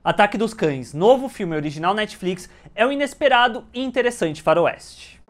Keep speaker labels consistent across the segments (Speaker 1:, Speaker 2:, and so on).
Speaker 1: Ataque dos Cães, novo filme original Netflix, é um inesperado e interessante faroeste.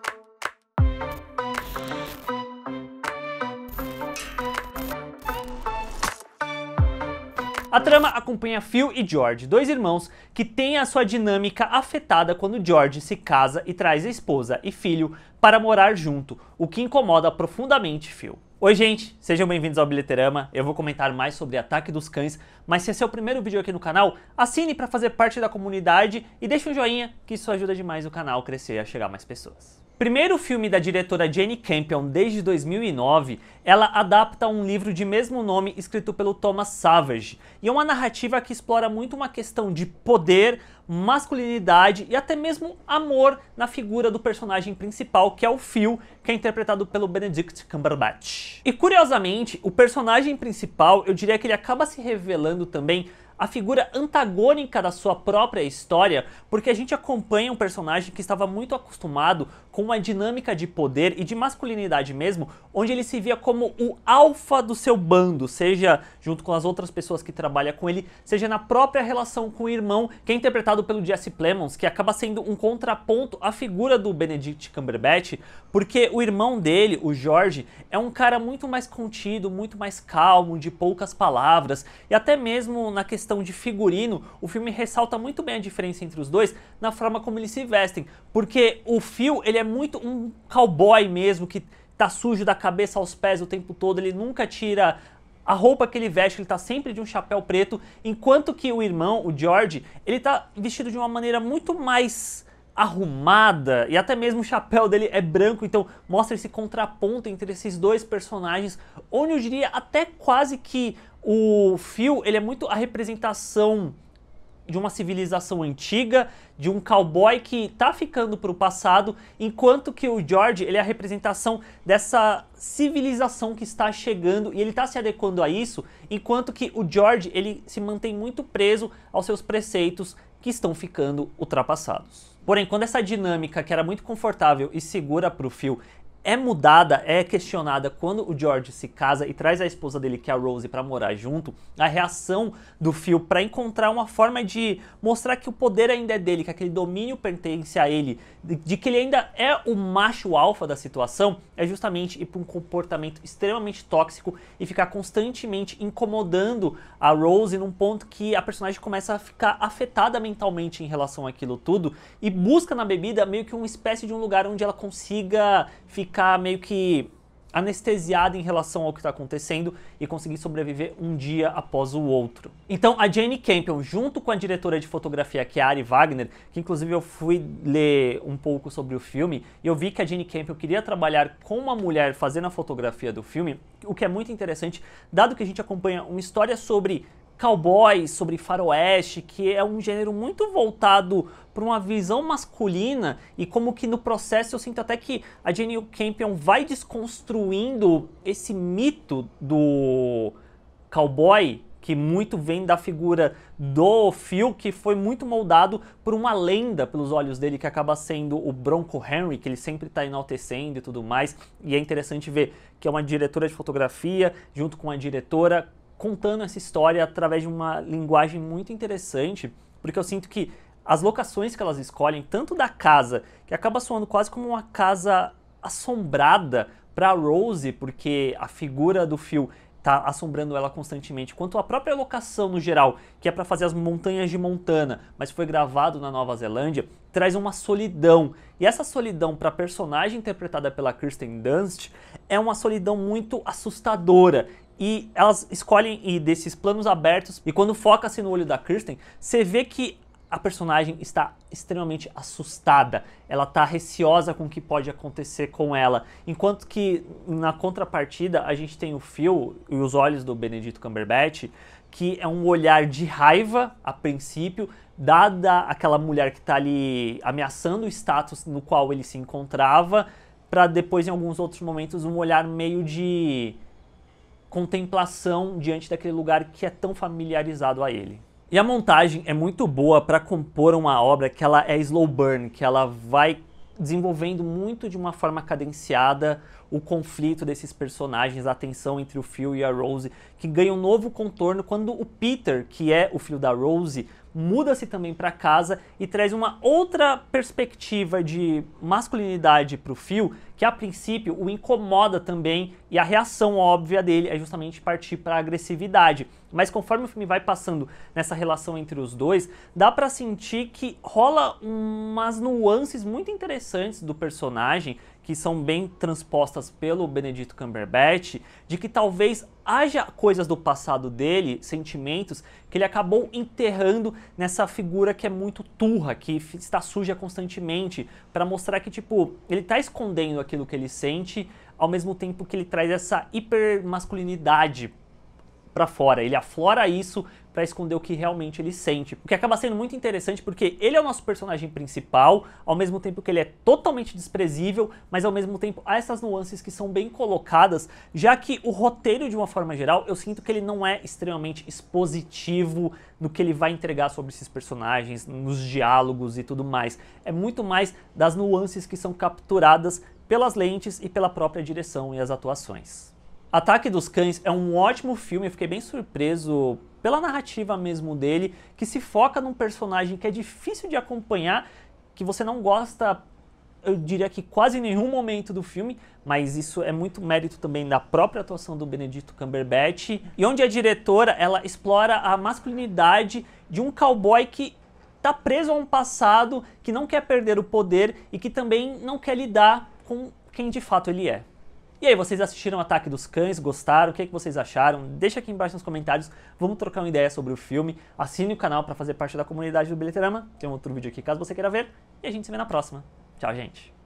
Speaker 1: A trama acompanha Phil e George, dois irmãos que têm a sua dinâmica afetada quando George se casa e traz a esposa e filho para morar junto, o que incomoda profundamente Phil. Oi gente, sejam bem-vindos ao Bilheterama. Eu vou comentar mais sobre Ataque dos Cães, mas se esse é o primeiro vídeo aqui no canal, assine para fazer parte da comunidade e deixe um joinha, que isso ajuda demais o canal a crescer e a chegar a mais pessoas. Primeiro filme da diretora Jane Campion desde 2009, ela adapta um livro de mesmo nome escrito pelo Thomas Savage, e é uma narrativa que explora muito uma questão de poder, masculinidade e até mesmo amor na figura do personagem principal, que é o Phil, que é interpretado pelo Benedict Cumberbatch. E curiosamente, o personagem principal, eu diria que ele acaba se revelando também a figura antagônica da sua própria história, porque a gente acompanha um personagem que estava muito acostumado com uma dinâmica de poder e de masculinidade mesmo, onde ele se via como o alfa do seu bando, seja junto com as outras pessoas que trabalham com ele, seja na própria relação com o irmão, que é interpretado pelo Jesse Plemons, que acaba sendo um contraponto à figura do Benedict Cumberbatch, porque o irmão dele, o George, é um cara muito mais contido, muito mais calmo, de poucas palavras, e até mesmo na questão de figurino, o filme ressalta muito bem a diferença entre os dois na forma como eles se vestem, porque o Phil, ele é muito um cowboy mesmo, que tá sujo da cabeça aos pés o tempo todo, ele nunca tira a roupa que ele veste, ele tá sempre de um chapéu preto, enquanto que o irmão, o George, ele tá vestido de uma maneira muito mais arrumada, e até mesmo o chapéu dele é branco, então mostra esse contraponto entre esses dois personagens, onde eu diria até quase que o Phil, ele é muito a representação de uma civilização antiga, de um cowboy que tá ficando pro passado, enquanto que o George, ele é a representação dessa civilização que está chegando e ele tá se adequando a isso, enquanto que o George, ele se mantém muito preso aos seus preceitos que estão ficando ultrapassados. Porém, quando essa dinâmica que era muito confortável e segura pro Phil é mudada, é questionada quando o George se casa e traz a esposa dele, que é a Rose, para morar junto, a reação do Phil para encontrar uma forma de mostrar que o poder ainda é dele, que aquele domínio pertence a ele, de que ele ainda é o macho alfa da situação, é justamente ir para um comportamento extremamente tóxico e ficar constantemente incomodando a Rose num ponto que a personagem começa a ficar afetada mentalmente em relação àquilo tudo e busca na bebida meio que uma espécie de um lugar onde ela consiga ficar meio que anestesiada em relação ao que está acontecendo e conseguir sobreviver um dia após o outro. Então a Jane Campion, junto com a diretora de fotografia, que é a Ari Wagner, que inclusive eu fui ler um pouco sobre o filme, e eu vi que a Jane Campion queria trabalhar com uma mulher fazendo a fotografia do filme, o que é muito interessante, dado que a gente acompanha uma história sobre cowboys, sobre faroeste, que é um gênero muito voltado para uma visão masculina, e como que no processo eu sinto até que a Jane Campion vai desconstruindo esse mito do cowboy, que muito vem da figura do Phil, que foi muito moldado por uma lenda pelos olhos dele, que acaba sendo o Bronco Henry, que ele sempre está enaltecendo e tudo mais, e é interessante ver que é uma diretora de fotografia, junto com a diretora, contando essa história através de uma linguagem muito interessante, porque eu sinto que as locações que elas escolhem, tanto da casa, que acaba soando quase como uma casa assombrada para Rose, porque a figura do Phil tá assombrando ela constantemente, quanto a própria locação no geral, que é para fazer as montanhas de Montana, mas foi gravado na Nova Zelândia, traz uma solidão. E essa solidão para a personagem interpretada pela Kirsten Dunst é uma solidão muito assustadora. E elas escolhem ir desses planos abertos, e quando foca-se no olho da Kirsten, você vê que a personagem está extremamente assustada, ela está receosa com o que pode acontecer com ela, enquanto que na contrapartida a gente tem o Phil e os olhos do Benedict Cumberbatch, que é um olhar de raiva a princípio, dada aquela mulher que está ali ameaçando o status no qual ele se encontrava, para depois em alguns outros momentos um olhar meio de contemplação diante daquele lugar que é tão familiarizado a ele. E a montagem é muito boa para compor uma obra que ela é slow burn, que ela vai desenvolvendo muito de uma forma cadenciada o conflito desses personagens, a tensão entre o Phil e a Rose, que ganha um novo contorno quando o Peter, que é o filho da Rose, muda-se também para casa e traz uma outra perspectiva de masculinidade para o Phil, que a princípio o incomoda também, e a reação óbvia dele é justamente partir para a agressividade. Mas conforme o filme vai passando nessa relação entre os dois, dá para sentir que rola umas nuances muito interessantes do personagem, que são bem transpostas pelo Benedict Cumberbatch, de que talvez haja coisas do passado dele, sentimentos, que ele acabou enterrando nessa figura que é muito turra, que está suja constantemente, para mostrar que, tipo, ele tá escondendo aquilo que ele sente, ao mesmo tempo que ele traz essa hipermasculinidade pra fora. Ele aflora isso para esconder o que realmente ele sente. O que acaba sendo muito interessante porque ele é o nosso personagem principal, ao mesmo tempo que ele é totalmente desprezível, mas ao mesmo tempo há essas nuances que são bem colocadas, já que o roteiro, de uma forma geral, eu sinto que ele não é extremamente expositivo no que ele vai entregar sobre esses personagens, nos diálogos e tudo mais. É muito mais das nuances que são capturadas pelas lentes e pela própria direção e as atuações. Ataque dos Cães é um ótimo filme, eu fiquei bem surpreso pela narrativa mesmo dele, que se foca num personagem que é difícil de acompanhar, que você não gosta, eu diria que quase em nenhum momento do filme, mas isso é muito mérito também da própria atuação do Benedict Cumberbatch, e onde a diretora, ela explora a masculinidade de um cowboy que está preso a um passado, que não quer perder o poder e que também não quer lidar com quem de fato ele é. E aí, vocês assistiram Ataque dos Cães? Gostaram? O que vocês acharam? Deixa aqui embaixo nos comentários, vamos trocar uma ideia sobre o filme. Assine o canal para fazer parte da comunidade do Bilheterama. Tem um outro vídeo aqui caso você queira ver. E a gente se vê na próxima. Tchau, gente!